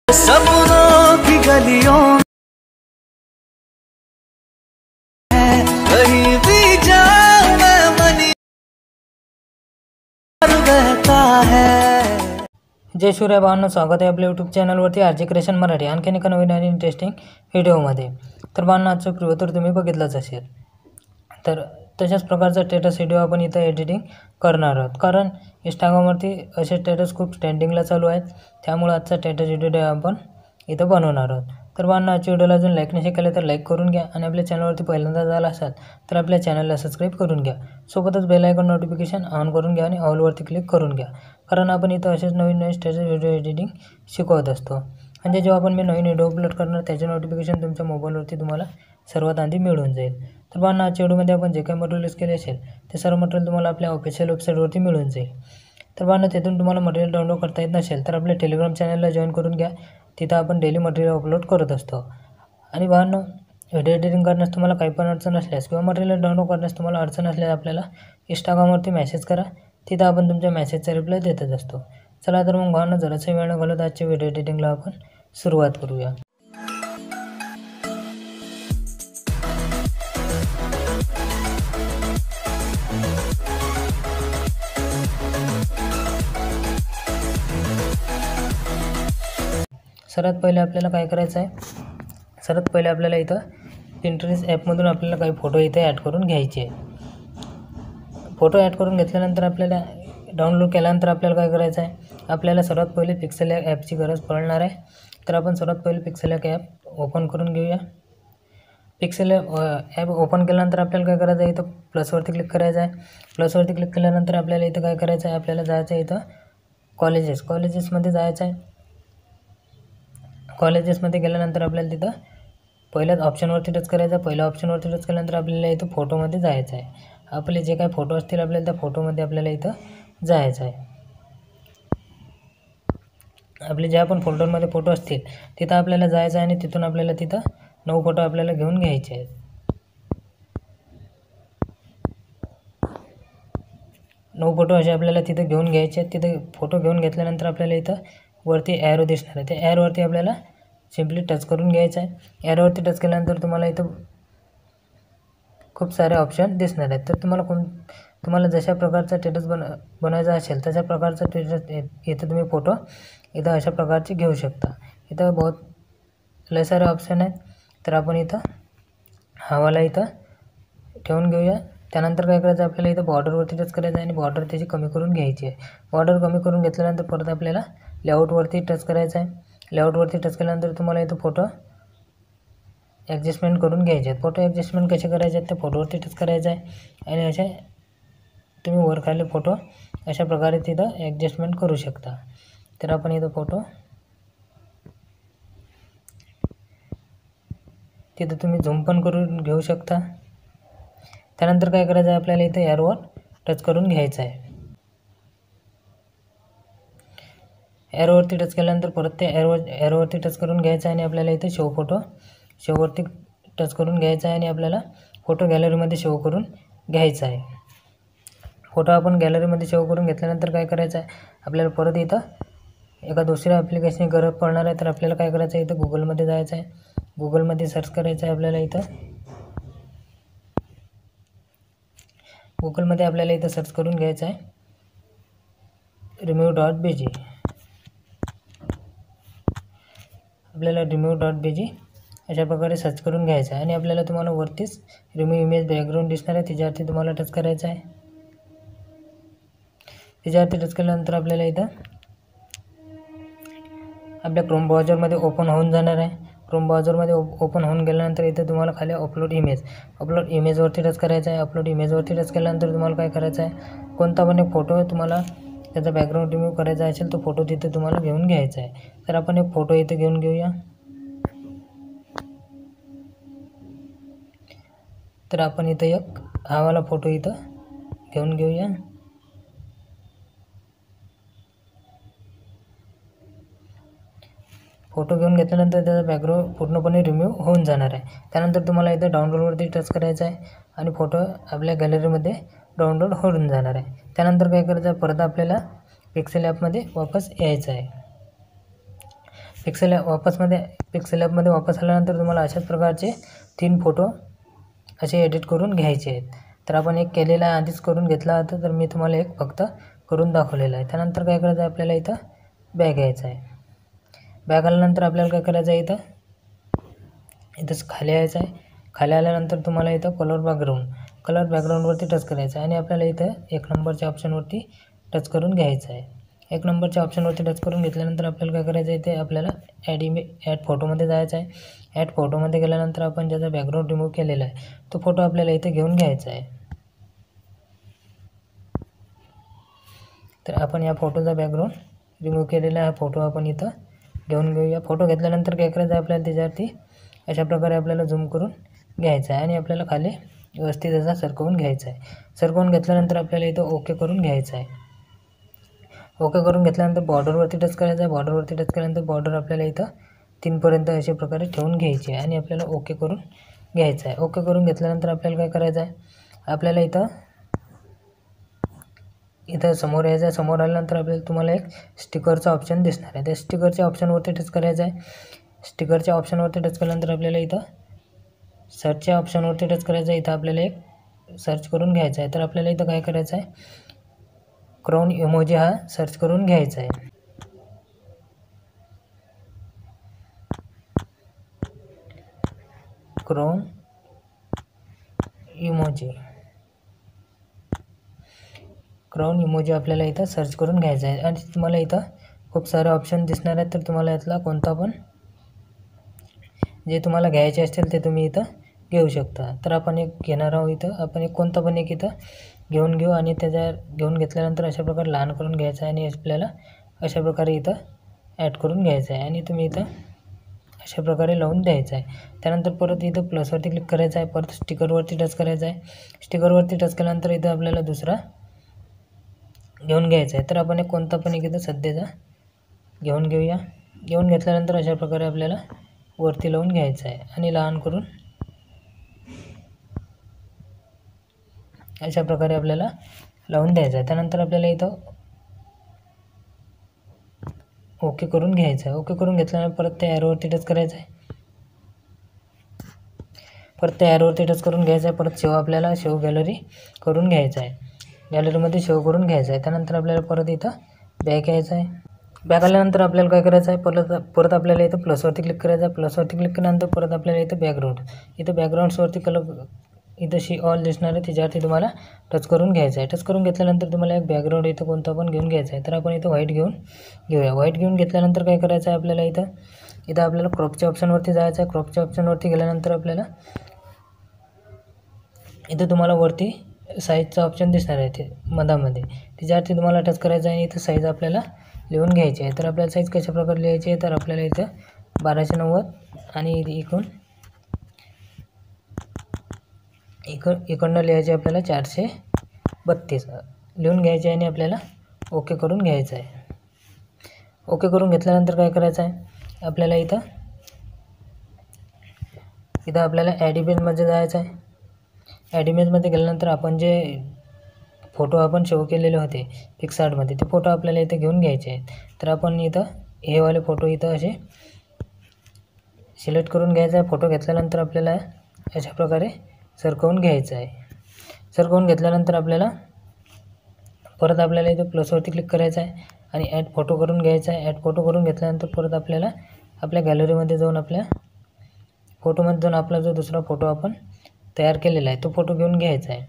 सपनों की गलियों में कहीं भी जाऊं मैं मनी बहता है। जय शिवराय भावांनो, स्वागत आहे आपल्या यूट्यूब चॅनलवरती आरजे क्रिएशन मराठी आणखीन एका नवीन आणि इंटरेस्टिंग व्हिडिओमध्ये। तर भावांनो, आजचा प्रिव्ह्यू तर तुम्ही बघितलाच असेल। तर तशाच प्रकारचा स्टेटस व्हिडिओ आपण इथं एडिटिंग करणार आहोत, कारण इंस्टाग्रामवरती असे स्टेटस खूप ट्रेंडिंगला चालू आहेत, त्यामुळे आजचा स्टेटस व्हिडिओ आपण इथं बनवणार आहोत। तर भावांनो, आजच्या व्हिडिओला अजून लाईक नसेल केलं तर लाईक करून घ्या आणि आपल्या चॅनलवरती पहिल्यांदा झाला असाल तर आपल्या चॅनलला सबस्क्राईब करून घ्या। सोबतच बेल आयकॉन नोटिफिकेशन ऑन करून घ्या आणि ऑलवरती क्लिक करून घ्या, कारण आपण इथं असेच नवीन स्टेटस व्हिडिओ एडिटिंग शिकवत असतो। म्हणजे जेव्हा आपण मी नवीन व्हिडिओ अपलोड करणार त्याचे नोटिफिकेशन तुमच्या मोबाईलवरती तुम्हाला सर्वात आधी मिळून जाईल। तर भावांनो, आजच्या व्हिडिओमध्ये आपण जे काही मटेरियल यूज केले असेल ते सर्व मटेरियल तुम्हाला आपल्या ऑफिशियल वेबसाईटवरती मिळून जाईल। तर भावांनो, तिथून तुम्हाला मटेरियल डाउनलोड करता येत नसेल तर आपल्या टेलिग्राम चॅनलला जॉईन करून घ्या, तिथं आपण डेली मटेरियल अपलोड करत असतो। आणि भावांनो, व्हिडिओ एडिटिंग करण्यास तुम्हाला काही पण अडचण असल्यास किंवा मटेरियल डाउनलोड करण्यास तुम्हाला अडचण असल्यास आपल्याला इंस्टाग्रामवरती मेसेज करा, तिथं आपण तुमच्या मेसेजचा रिप्लाय देतच असतो। चला तर मग भावांनो, जरासा वेळ न घालवत आजच्या व्हिडिओ एडिटिंगला आपण सुरुवात करूया। सर्वात पहिले आपल्याला काय करायचं आहे, सर्वात पहिले आपल्याला इथं पिंटरेस्ट ॲपमधून आपल्याला काही फोटो इथे ॲड करून घ्यायचे आहे। फोटो ॲड करून घेतल्यानंतर आपल्याला डाउनलोड केल्यानंतर आपल्याला काय करायचं आहे, आपल्याला सर्वात पहिले पिक्सेल ॲपची गरज पडणार आहे। तर आपण सर्वात पहिले पिक्सेल ॲप ओपन करून घेऊया। पिक्सेल ॲप ओपन केल्यानंतर आपल्याला काय करायचं आहे, इथं प्लसवरती क्लिक करायचं आहे। प्लसवरती क्लिक केल्यानंतर आपल्याला इथं काय करायचं आहे, आपल्याला जायचं आहे इथं कॉलेजेसमध्ये जायचं आहे। कॉलेजेसमध्ये गेल्यानंतर आपल्याला तिथं पहिल्याच ऑप्शनवरती टच करायचं आहे। पहिल्या ऑप्शनवरती टच केल्यानंतर आपल्याला इथं फोटोमध्ये जायचं आहे। आपले जे काही फोटो असतील आपल्याला त्या फोटोमध्ये आपल्याला इथं जायचं आहे। आपले ज्या पण फोल्डरमध्ये फोटो असतील तिथं आपल्याला जायचं आहे आणि तिथून आपल्याला तिथं 9 फोटो आपल्याला घेऊन घ्यायचे आहेत। 9 फोटो असे आपल्याला तिथं घेऊन घ्यायचे आहेत। तिथं फोटो घेऊन घेतल्यानंतर आपल्याला इथं वरती ॲरो दिसणार आहे, त्या ॲरोवरती आपल्याला सिम्पली टच करून घ्यायचं आहे। ॲरोवरती टच केल्यानंतर तुम्हाला इथं खूप सारे ऑप्शन दिसणार आहेत। तर तुम्हाला जशा प्रकारचा स्टेटस बनवायचा असेल तशा प्रकारचा स्टेटस इथं तुम्ही फोटो इथं अशा प्रकारचे घेऊ शकता। इथं लय सारे ऑप्शन आहेत, तर आपण इथं हवाला इथं ठेवून घेऊया। त्यानंतर काय करायचं, आपल्याला इथं बॉर्डरवरती टच करायचं आहे आणि बॉर्डर त्याची कमी करून घ्यायची आहे। बॉर्डर कमी करून घेतल्यानंतर परत आपल्याला लेआउटवरती टच करायचं आहे। लेआउटवरती टच केल्यानंतर तुम्हाला इथं फोटो ॲडजस्टमेंट करून घ्यायचे आहेत। फोटो ॲडजस्टमेंट कसे करायचे आहेत, त्या फोटोवरती टच करायचं आहे आणि असे तुम्ही वरखाली फोटो अशा प्रकारे तिथं ॲडजस्टमेंट करू शकता। तर आपण इथं फोटो तिथं तुम्ही झूम पण करून घेऊ शकता। त्यानंतर काय करायचं आहे, आपल्याला इथं ॲरोवर टच करून घ्यायचं आहे। ॲरोवरती टच केल्यानंतर परत ते ॲरोवरती टच करून घ्यायचं आहे आणि आपल्याला इथे शोवरती टच करून घ्यायचं आहे आणि आपल्याला फोटो गॅलरीमध्ये शो करून घ्यायचा आहे। फोटो आपण गॅलरीमध्ये शो करून घेतल्यानंतर काय करायचं आहे, आपल्याला परत इथं एका दुसऱ्या ॲप्लिकेशनची गरज पडणार आहे। तर आपल्याला काय करायचं आहे, इथं गुगलमध्ये जायचं आहे। गुगलमध्ये सर्च करायचं आहे आपल्याला इथं गुगलमध्ये आपल्याला इथं सर्च करून घ्यायचं आहे remove.bg। आपल्याला remove.bg अशा प्रकारे सर्च करून घ्यायचं आहे आणि आपल्याला तुम्हाला वरतीच रिमूव्ह इमेज बॅकग्राऊंड दिसणार आहे, त्याच्यावरती तुम्हाला टच करायचं आहे। त्याच्यावरती टच केल्यानंतर आपल्याला इथं आपल्या क्रोम ब्राउझरमध्ये ओपन होऊन जाणार आहे। क्रोम ब्राउझरमध्ये ओपन होऊन गेल्यानंतर इथं तुम्हाला खाली अपलोड इमेजवरती टच करायचं आहे। अपलोड इमेजवरती टच केल्यानंतर तुम्हाला काय करायचं आहे, कोणता पण एक फोटो तुम्हाला त्याचा बॅकग्राऊंड रिमूव्ह करायचा असेल तो फोटो तिथे तुम्हाला घेऊन घ्यायचा आहे। तर आपण एक फोटो इथे घेऊन घेऊया। तर आपण इथं एक हा वाला फोटो इथं घेऊन घेऊया। फोटो घेऊन घेतल्यानंतर त्याचा बॅकग्राऊंड पूर्णपणे रिमूव्ह होऊन जाणार आहे। त्यानंतर तुम्हाला इथं डाउनलोडवरती टच करायचं आहे आणि फोटो आपल्या गॅलरीमध्ये डाउनलोड होऊन जाणार आहे। त्यानंतर काय करायचं आहे, परत आपल्याला पिक्सेल ॲपमध्ये वापस यायचं आहे। पिक्सेल ॲपमध्ये वापस आल्यानंतर तुम्हाला अशाच प्रकारचे 3 फोटो असे एडिट करून घ्यायचे आहेत. तर आपण एक केलेला आहे, आधीच करून घेतला होता, तर मी तुम्हाला एक फक्त करून दाखवलेला आहे. त्यानंतर काय करायचं आहे, आपल्याला इथं बॅक यायचं आहे. बॅक आल्यानंतर आपल्याला काय करायचं आहे, इथंच खाली यायचं आहे. खाली आल्यानंतर तुम्हाला इथं कलर बॅकग्राऊंडवरती टच करायचं आहे आणि आपल्याला इथं 1 नंबरच्या ऑप्शनवरती टच करून घ्यायचं आहे. 1 नंबरच्या ऑप्शनवरती टच करून घेतल्यानंतर आपल्याला काय करायचं आहे, इथे आपल्याला ॲड फोटोमध्ये जायचं आहे. ॲड फोटोमध्ये गेल्यानंतर आपण ज्याचा बॅकग्राऊंड रिमूव्ह केलेला आहे तो फोटो आपल्याला इथे घेऊन घ्यायचा आहे. तर आपण या फोटोचा बॅकग्राऊंड रिमूव्ह केलेला हा फोटो आपण इथं घेऊन घेऊया. फोटो घेतल्यानंतर काय करायचं आहे, आपल्याला त्याच्यावरती अशा प्रकारे आपल्याला झूम करून घ्यायचं आहे आणि आपल्याला खाली व्यवस्थित असा सरकवून घ्यायचा आहे. सरकवून घेतल्यानंतर आपल्याला इथं ओके करून घ्यायचं आहे. ओके करून घेतल्यानंतर बॉर्डरवरती टच करायचं आहे. बॉर्डरवरती टच केल्यानंतर बॉर्डर आपल्याला इथं 3 पर्यंत अशा प्रकारे ठेवून घ्यायची आहे आणि आपल्याला ओके करून घ्यायचं आहे. ओके करून घेतल्यानंतर आपल्याला काय करायचं आहे, आपल्याला इथं समोर यायचं आहे. समोर आल्यानंतर आपल्याला तुम्हाला एक स्टिकरचा ऑप्शन दिसणार आहे. त्या स्टिकरच्या ऑप्शनवरती टच करायचं आहे. स्टिकरच्या ऑप्शनवरती टच केल्यानंतर आपल्याला इथं सर्चच्या ऑप्शनवरती टच करायचं आहे. इथं आपल्याला एक सर्च करून घ्यायचं आहे. तर आपल्याला इथं काय करायचं आहे, क्राउन इमोजी हा सर्च करून घ्यायचा आहे. क्राउन इमोजी आपल्याला इथं सर्च करून घ्यायचं आहे आणि तुम्हाला इथं खूप सारे ऑप्शन दिसणार आहेत. तर तुम्हाला यातला कोणता पण जे तुम्हाला घ्यायचे असतील ते तुम्ही इथं घेऊ शकता. तर आपण एक घेणार आहोत. इथं आपण एक कोणता पण एक इथं घेऊन घेऊ आणि घेऊन घेतल्यानंतर अशा प्रकारे लहान करून घ्यायचं आहे आणि आपल्याला अशा प्रकारे इथं ॲड करून घ्यायचं आहे आणि तुम्ही इथं अशा प्रकारे लावून द्यायचं आहे. त्यानंतर परत इथं प्लसवरती क्लिक करायचं आहे. परत स्टिकरवरती टच करायचं आहे. स्टिकरवरती टच केल्यानंतर इथं आपल्याला दुसरा घेऊन घ्यायचा आहे. तर आपण एक कोणता पण एक इथं सध्याचा घेऊन घेऊया. घेऊन घेतल्यानंतर अशा प्रकारे आपल्याला वरती लावून घ्यायचं आहे आणि लहान करून अशा प्रकारे आपल्याला लावून द्यायचं आहे. त्यानंतर आपल्याला इथं ओके करून घ्यायचं आहे. ओके करून घेतल्यानंतर परत त्या ॲरोवरती टच करायचं आहे. परत त्या ॲरोवरती टच करून घ्यायचं आहे. परत आपल्याला सेव्ह गॅलरी करून घ्यायचं आहे. गॅलरीमध्ये सेव्ह करून घ्यायचं आहे. त्यानंतर आपल्याला परत इथं बॅक यायचं आहे. बॅक आल्यानंतर आपल्याला काय करायचं आहे, परत आपल्याला इथं प्लसवरती क्लिक करायचं आहे. प्लसवरती क्लिक केल्यानंतर परत आपल्याला इथं बॅकग्राऊंड्सवरती इथं ऑल दिसणार आहे, त्याच्यावरती तुम्हाला टच करून घ्यायचं आहे. टच करून घेतल्यानंतर तुम्हाला एक बॅकग्राऊंड इथं कोणता पण घेऊन घ्यायचा आहे. तर आपण इथं व्हाईट घेऊया. व्हाईट घेऊन घेतल्यानंतर काय करायचं आहे, आपल्याला इथं आपल्याला क्रॉपच्या ऑप्शनवरती जायचं आहे. क्रॉपच्या ऑप्शनवरती गेल्यानंतर आपल्याला इथं तुम्हाला वरती साईजचा ऑप्शन दिसणार आहे ते मधामध्ये, त्याच्यावरती तुम्हाला टच करायचं आहे आणि इथं साईज आपल्याला लिहून घ्यायची आहे. तर आपल्याला साईज कशा प्रकारे लिहायची आहे, तर आपल्याला इथं 1290 आणि इकडनं लिहायचे आपल्याला 432 लिहून घ्यायचे आहे आणि आपल्याला ओके करून घ्यायचं आहे. ओके करून घेतल्यानंतर काय करायचं आहे, आपल्याला इथं आपल्याला ॲड इमेजमध्ये जायचं आहे. ॲड इमेजमध्ये गेल्यानंतर आपण जे फोटो आपण सेव्ह केलेले होते पिक्सआर्टमध्ये, ते फोटो आपल्याला इथं घेऊन घ्यायचे आहेत. तर आपण इथं हे वाले फोटो इथं असे सिलेक्ट करून घ्यायचा आहे. फोटो घेतल्यानंतर आपल्याला अशा प्रकारे सरकवून घ्यायचं आहे. सरकवून घेतल्यानंतर आपल्याला परत आपल्याला इथं प्लसवरती क्लिक करायचं आहे आणि ॲड फोटो करून घ्यायचा आहे. ॲड फोटो करून घेतल्यानंतर परत आपल्याला आपल्या गॅलरीमध्ये जाऊन आपल्या फोटोमध्ये जाऊन आपला जो दुसरा फोटो आपण तयार केलेला आहे तो फोटो घेऊन घ्यायचा आहे.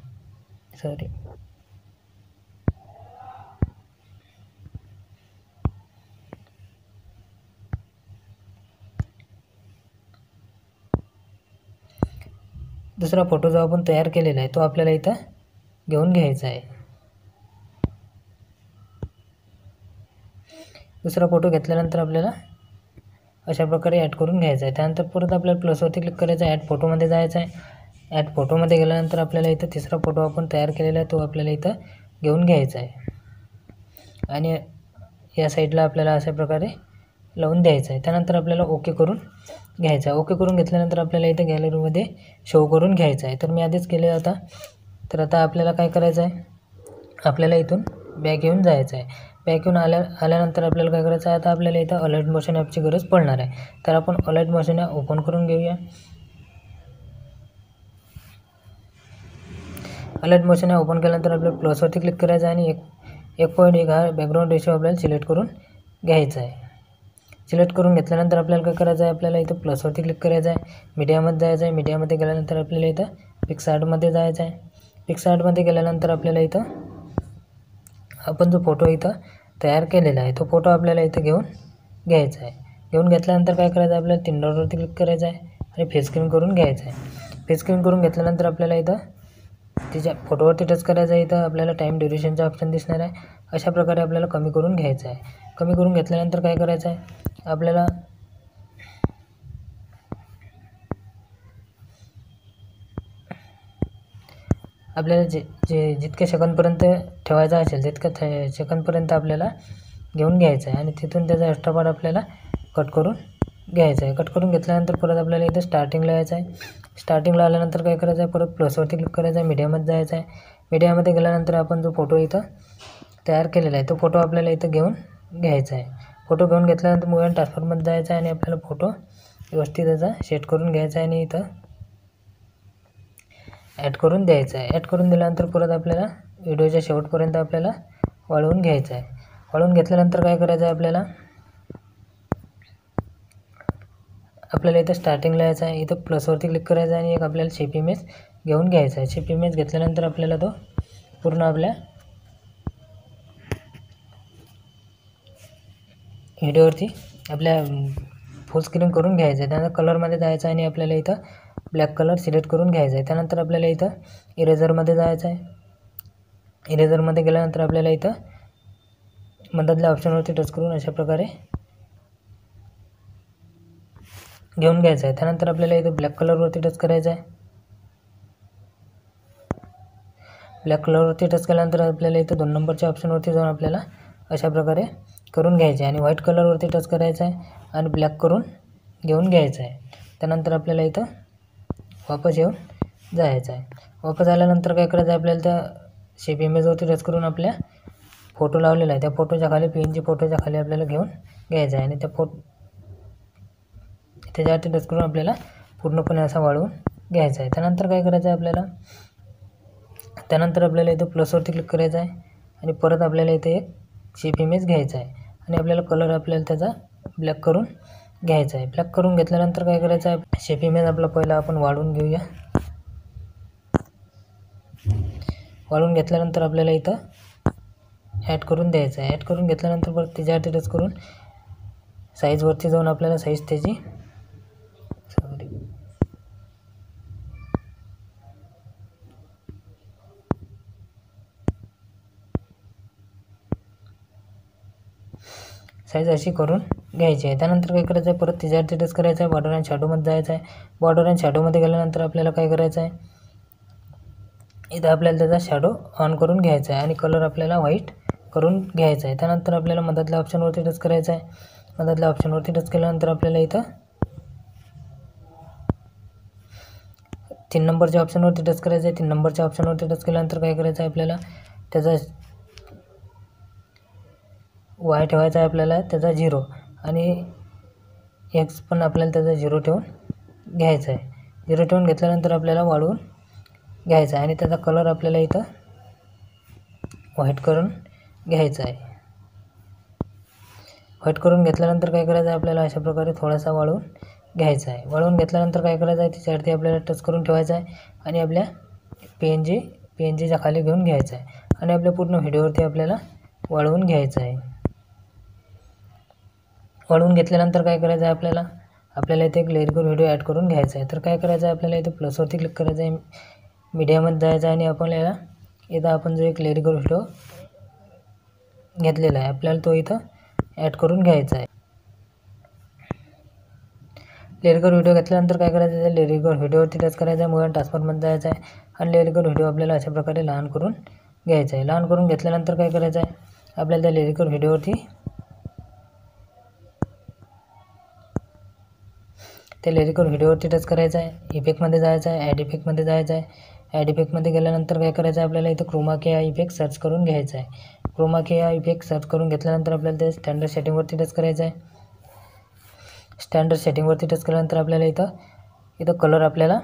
दुसरा फोटो जो आपण तयार केलेला आहे तो आपल्याला इथं घेऊन घ्यायचा आहे. दुसरा फोटो घेतल्यानंतर आपल्याला अशा प्रकारे ॲड करून घ्यायचा आहे. त्यानंतर परत आपल्याला प्लसवरती क्लिक करायचं आहे. ॲड फोटोमध्ये जायचं आहे. ॲड फोटोमध्ये गेल्यानंतर आपल्याला इथं तिसरा फोटो आपण तयार केलेला आहे तो आपल्याला इथं घेऊन घ्यायचा आहे आणि या साईडला आपल्याला अशा प्रकारे लावून द्यायचं आहे. त्यानंतर आपल्याला ओके करून घ्यायचं आहे. ओके करून घेतल्यानंतर आपल्याला इथं गॅलरीमध्ये शो करून घ्यायचं आहे. तर मी आधीच केले होता. तर आता आपल्याला काय करायचं आहे, आपल्याला इथून बॅक येऊन जायचं आहे. बॅक येऊन आल्यानंतर आपल्याला काय करायचं आहे, आता आपल्याला इथं अलर्ट मोशन ॲपची गरज पडणार आहे. तर आपण अलर्ट मोशन ॲप ओपन करून घेऊया. अलर्ट मोशन ॲप ओपन केल्यानंतर आपल्याला प्लसवरती क्लिक करायचं आहे आणि 1.1 हा बॅकग्राऊंड रेशो आपल्याला सिलेक्ट करून घ्यायचा आहे. सिलेक्ट करून घेतल्यानंतर आपल्याला काय करायचं आहे, आपल्याला इथं प्लसवरती क्लिक करायचं आहे, मीडियामध्ये जायचं आहे. मीडियामध्ये गेल्यानंतर आपल्याला इथं पिक्सआर्टमध्ये जायचं आहे. पिक्सआर्टमध्ये गेल्यानंतर आपल्याला इथं आपण जो फोटो इथं तयार केलेला आहे तो फोटो आपल्याला इथं घेऊन घ्यायचा आहे. घेऊन घेतल्यानंतर काय करायचं आहे, आपल्याला 3 डॉटवरती क्लिक करायचं आहे आणि फेस स्क्रीन करून घ्यायचं आहे. फेस स्क्रीन करून घेतल्यानंतर आपल्याला इथं तिच्या फोटोवरती टच करायचं आहे. इथं आपल्याला टाईम ड्युरेशनचा ऑप्शन दिसणार आहे. अशा प्रकारे आपल्याला कमी करून घ्यायचं आहे. कमी करून घेतल्यानंतर काय करायचं आहे, आपल्याला जितक्या सेकंदपर्यंत ठेवायचा असेल तितक्या सेकंदपर्यंत आपल्याला घेऊन घ्यायचं आहे आणि तिथून त्याचा एक्स्ट्रा पार्ट आपल्याला कट करून घ्यायचं आहे. कट करून घेतल्यानंतर परत आपल्याला इथं स्टार्टिंगला यायचं आहे. स्टार्टिंगला आल्यानंतर काय करायचं आहे, परत प्लसवरती क्लिक करायचं आहे, मीडियामध्ये जायचं आहे. मीडियामध्ये गेल्यानंतर आपण जो फोटो इथं तयार केलेला आहे तो फोटो आपल्याला इथं घेऊन घ्यायचा आहे. फोटो घेऊन घेतल्यानंतर मूव्ह अँड ट्रान्सफरमध्ये जायचं आहे आणि आपल्याला फोटो व्यवस्थित त्याचा सेट करून घ्यायचा आहे आणि इथं ॲड करून द्यायचं आहे. ॲड करून दिल्यानंतर परत आपल्याला व्हिडिओच्या शेवटपर्यंत आपल्याला वाळवून घ्यायचं आहे. वाळवून घेतल्यानंतर काय करायचं आहे, आपल्याला इथं स्टार्टिंगला यायचं आहे. इथं प्लसवरती क्लिक करायचं आहे आणि एक आपल्याला शेप इमेज घेऊन घ्यायचा आहे. शेप इमेज घेतल्यानंतर आपल्याला तो पूर्ण आपल्या व्हिडिओवरती आपल्या फुल स्क्रीन करून घ्यायचं आहे. त्यानंतर कलरमध्ये जायचं आहे आणि आपल्याला इथं ब्लॅक कलर सिलेक्ट करून घ्यायचा आहे. त्यानंतर आपल्याला इथं इरेझरमध्ये जायचं आहे. इरेझरमध्ये गेल्यानंतर आपल्याला इथं मधातल्या ऑप्शनवरती टच करून अशा प्रकारे घेऊन घ्यायचं आहे. त्यानंतर आपल्याला इथं ब्लॅक कलरवरती टच करायचं आहे. ब्लॅक कलरवरती टच केल्यानंतर आपल्याला इथं 2 नंबरच्या ऑप्शनवरती जाऊन आपल्याला अशा प्रकारे करून घ्यायचे आहे आणि व्हाईट कलरवरती टच करायचं आहे आणि ब्लॅक करून घेऊन घ्यायचं आहे. त्यानंतर आपल्याला इथं वापस येऊन जायचं आहे. वापस आल्यानंतर काय करायचं आहे, आपल्याला त्या शेप इमेजवरती टच करून आपल्या फोटो लावलेला आहे त्या फोटोच्या खाली PNG फोटोच्या खाली आपल्याला घेऊन घ्यायचं आहे आणि त्याच्यावरती टच करून आपल्याला पूर्णपणे असा वाळवून घ्यायचा आहे. त्यानंतर काय करायचं आहे, आपल्याला इथं प्लसवरती क्लिक करायचं आहे आणि परत आपल्याला इथे एक शेप इमेज घ्यायचा आहे आणि आपल्याला कलर आपल्याला त्याचा ब्लॅक करून घ्यायचा आहे. ब्लॅक करून घेतल्यानंतर काय करायचं आहे, शेप इमेज आपला पहिला आपण वाढवून घेऊया. वाढवून घेतल्यानंतर आपल्याला इथं ॲड करून द्यायचं आहे. ॲड करून घेतल्यानंतर परत त्याच्यावरती टच करून साईजवरती जाऊन आपल्याला साईज त्याची साईज अशी करून घ्यायची आहे. त्यानंतर काय करायचं आहे, परत त्याच्यावरती टच करायचं आहे. बॉर्डर अँड शॅडोमध्ये जायचं आहे. बॉर्डर अँड शॅडोमध्ये गेल्यानंतर आपल्याला काय करायचं आहे, इथं आपल्याला त्याचा शॅडो ऑन करून घ्यायचा आहे आणि कलर आपल्याला व्हाईट करून घ्यायचा आहे. त्यानंतर आपल्याला मधातल्या ऑप्शनवरती टच करायचं आहे. मधातल्या ऑप्शनवरती टच केल्यानंतर आपल्याला इथं 3 नंबरच्या ऑप्शनवरती टच करायचं आहे. 3 नंबरच्या ऑप्शनवरती टच केल्यानंतर काय करायचं आहे, आपल्याला त्याचा वाय ठेवायचा आहे, आपल्याला त्याचा 0 आणि एक्स पण आपल्याला त्याचा 0 ठेवून घ्यायचा आहे. 0 ठेवून घेतल्यानंतर आपल्याला वाढवून घ्यायचा आहे आणि त्याचा कलर आपल्याला इथं व्हाईट करून घ्यायचा आहे. व्हाईट करून घेतल्यानंतर काय करायचं आहे, आपल्याला अशा प्रकारे थोडासा वाळवून घ्यायचा आहे. वाळवून घेतल्यानंतर काय करायचं आहे, त्याच्यावरती आपल्याला टच करून ठेवायचा आहे आणि आपल्या PNGच्या खाली घेऊन घ्यायचं आहे आणि आपल्या पूर्ण व्हिडिओवरती आपल्याला वाळवून घ्यायचं आहे. वाळवून घेतल्यानंतर काय करायचं आहे, आपल्याला इथे एक लेअरवर व्हिडिओ ॲड करून घ्यायचा आहे. तर काय करायचं आहे, आपल्याला इथे प्लसवरती क्लिक करायचं आहे, मीडियामध्ये जायचं आहे आणि आपल्याला इथं आपण जो एक लेअरवर व्हिडिओ घेतलेला आहे आपल्याला तो इथं ॲड करून घ्यायचा आहे. लेअरवर व्हिडिओ घेतल्यानंतर काय करायचं आहे, लेअरवर व्हिडिओवरती टच करायचं आहे, मूव्ह अँड ट्रान्सफरमध्ये जायचं आहे आणि लेअरवर व्हिडिओ आपल्याला अशा प्रकारे लहान करून घ्यायचा आहे. लहान करून घेतल्यानंतर काय करायचं आहे, आपल्याला त्या लेअरवर व्हिडिओवरती टच करायचं आहे. इफेक्टमध्ये जायचं आहे, ॲड इफेक्टमध्ये जायचं आहे. ॲड इफेक्टमध्ये गेल्यानंतर काय करायचं आहे, आपल्याला इथं क्रोमा की हा इफेक्ट सर्च करून घ्यायचा आहे. क्रोमा की हा इफेक्ट सर्च करून घेतल्यानंतर आपल्याला ते स्टँडर्ड सेटिंगवरती टच करायचं आहे. स्टँडर्ड सेटिंगवरती टच केल्यानंतर आपल्याला इथं कलर आपल्याला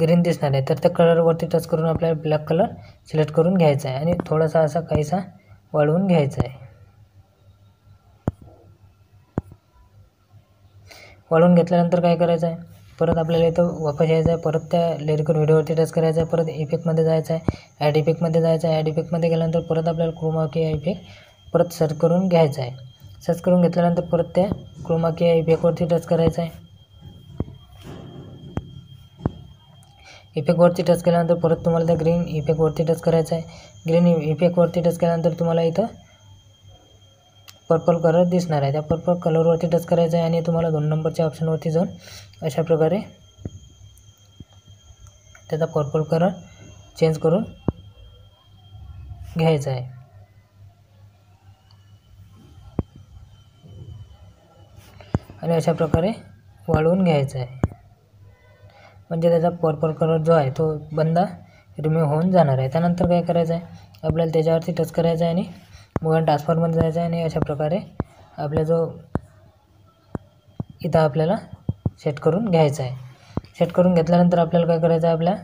ग्रीन दिसणार आहे. तर त्या कलरवरती टच करून आपल्याला ब्लॅक कलर सिलेक्ट करून घ्यायचा आहे आणि थोडासा असा काहीसा वाढवून घ्यायचा आहे. वाढवून घेतल्यानंतर काय करायचं आहे, परत आपल्याला इथं वापस यायचं आहे. परत त्या लिरिकल व्हिडिओवरती टच करायचं आहे. परत इफेक्टमध्ये जायचं आहे. ॲड इफेक्टमध्ये जायचं आहे. ॲड इफेक्टमध्ये गेल्यानंतर परत आपल्याला क्रोमा की इफेक्ट परत सर्च करून घ्यायचा आहे. सर्च करून घेतल्यानंतर परत त्या क्रोमा की इफेक्टवरती टच करायचं आहे. इफेक्टवरती टच केल्यानंतर परत तुम्हाला त्या ग्रीन इफेक्टवरती टच करायचं आहे. ग्रीन इफेक्टवरती टच केल्यानंतर तुम्हाला इथं पर्पल कलर दिसणार आहे. त्या पर्पल कलरवरती टच करायचं आहे आणि तुम्हाला 2 नंबरच्या ऑप्शनवरती जाऊन अशा प्रकारे त्याचा पर्पल कलर चेंज करून घ्यायचा आहे. आणि अशा प्रकारे वाढवून घ्यायचा आहे. म्हणजे त्याचा पर्पल कलर जो आहे तो बंदा रिमूव्ह होऊन जाणार आहे. त्यानंतर काय करायचं आहे, आपल्याला त्याच्यावरती टच करायचं आहे आणि मूव्ह अँड ट्रान्सफरमध्ये जायचं आहे आणि अशा प्रकारे आपला जो इथं आपल्याला सेट करून घ्यायचा आहे. सेट करून घेतल्यानंतर आपल्याला काय करायचं आहे, आपल्या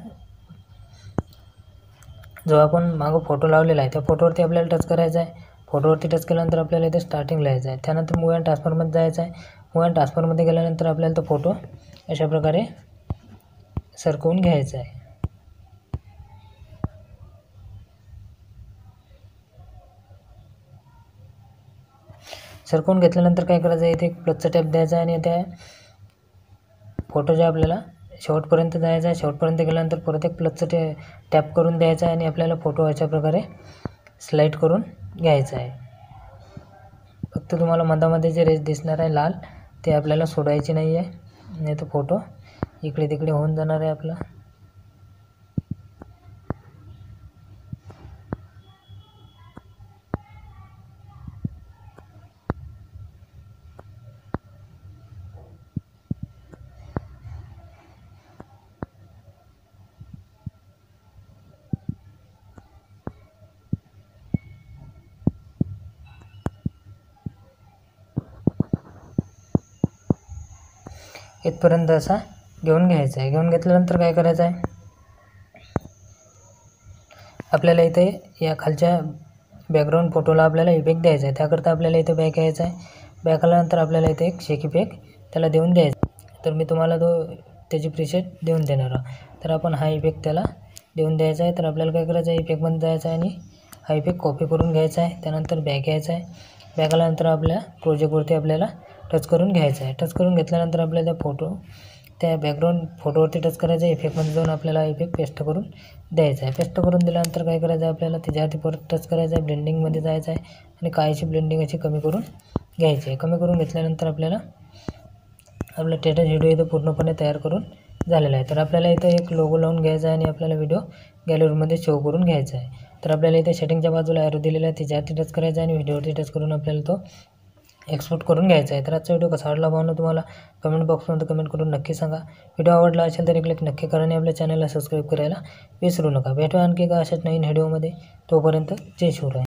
जो आपण मागं फोटो लावलेला आहे त्या फोटोवरती आपल्याला टच करायचं आहे. फोटोवरती टच केल्यानंतर आपल्याला इथे स्टार्टिंगला यायचं आहे. त्यानंतर मूव्ह अँड ट्रान्सफरमध्ये जायचं आहे. मूव्ह अँड ट्रान्सफरमध्ये गेल्यानंतर आपल्याला तो फोटो अशा प्रकारे सरकवून घ्यायचा आहे. सरकवून घेतल्यानंतर काय करायचं आहे, इथे एक प्लसचा टॅप द्यायचा आहे आणि त्या फोटोच्या आपल्याला शेवटपर्यंत जायचं आहे. शेवटपर्यंत गेल्यानंतर परत एक प्लसचं टॅप करून द्यायचं आहे आणि आपल्याला फोटो अशा प्रकारे स्लाईड करून घ्यायचा आहे. फक्त तुम्हाला मधामध्ये जे रेस दिसणार आहे लाल ते आपल्याला सोडायची नाही आहे, नाही तर फोटो इकडे तिकडे होऊन जाणार आहे आपला. इथपर्यंत असा घेऊन घ्यायचा आहे. घेऊन घेतल्यानंतर काय करायचं आहे, आपल्याला इथे या खालच्या बॅकग्राऊंड फोटोला आपल्याला इफेक्ट द्यायचा आहे. त्याकरता आपल्याला इथे बॅक यायचं आहे. बॅक आल्यानंतर आपल्याला इथे एक शेक इफेक्ट त्याला देऊन द्यायचा. तर मी तुम्हाला त्याची प्रीसेट देऊन देणार आहे. तर आपण हा इफेक्ट त्याला देऊन द्यायचा आहे. तर आपल्याला काय करायचं आहे, इफेक्टमध्ये जायचं आहे आणि हा इफेक्ट कॉपी करून घ्यायचा आहे. त्यानंतर बॅक यायचं आहे. बॅक आल्यानंतर आपल्या प्रोजेक्टवरती आपल्याला टच करून घ्यायचं आहे. टच करून घेतल्यानंतर आपल्याला त्या बॅकग्राऊंड फोटोवरती टच करायचं आहे. इफेक्टमध्ये जाऊन आपल्याला इफेक्ट पेस्ट करून द्यायचा आहे. पेस्ट करून दिल्यानंतर काय करायचं आहे, आपल्याला त्याच्यावरती परत टच करायचं आहे. ब्लेंडिंगमध्ये जायचं आहे आणि काहीशी ब्लेंडिंग अशी कमी करून घ्यायची आहे. कमी करून घेतल्यानंतर आपला स्टेटस व्हिडिओ इथं पूर्णपणे तयार करून झालेला आहे. तर आपल्याला इथं एक लोगो लावून घ्यायचा आहे आणि आपल्याला व्हिडिओ गॅलरीमध्ये शो करून घ्यायचा आहे. तर आपल्याला इथे सेटिंगच्या बाजूला ॲरो दिलेला आहे, त्याच्यावरती टच करायचा आहे आणि व्हिडिओवरती टच करून आपल्याला तो एक्सपोर्ट करून घ्यायचा आहे. तर आजचा व्हिडिओ कसा वाटला भावना तुम्हाला कमेंट बॉक्समध्ये कमेंट करून नक्की सांगा. व्हिडिओ आवडला असेल तर एक लाईक नक्की करा आणि आपल्या चॅनलला सबस्क्राईब करायला विसरू नका. भेटूया आणखी का अशाच नवीन व्हिडिओमध्ये. तोपर्यंत जय शिवराय.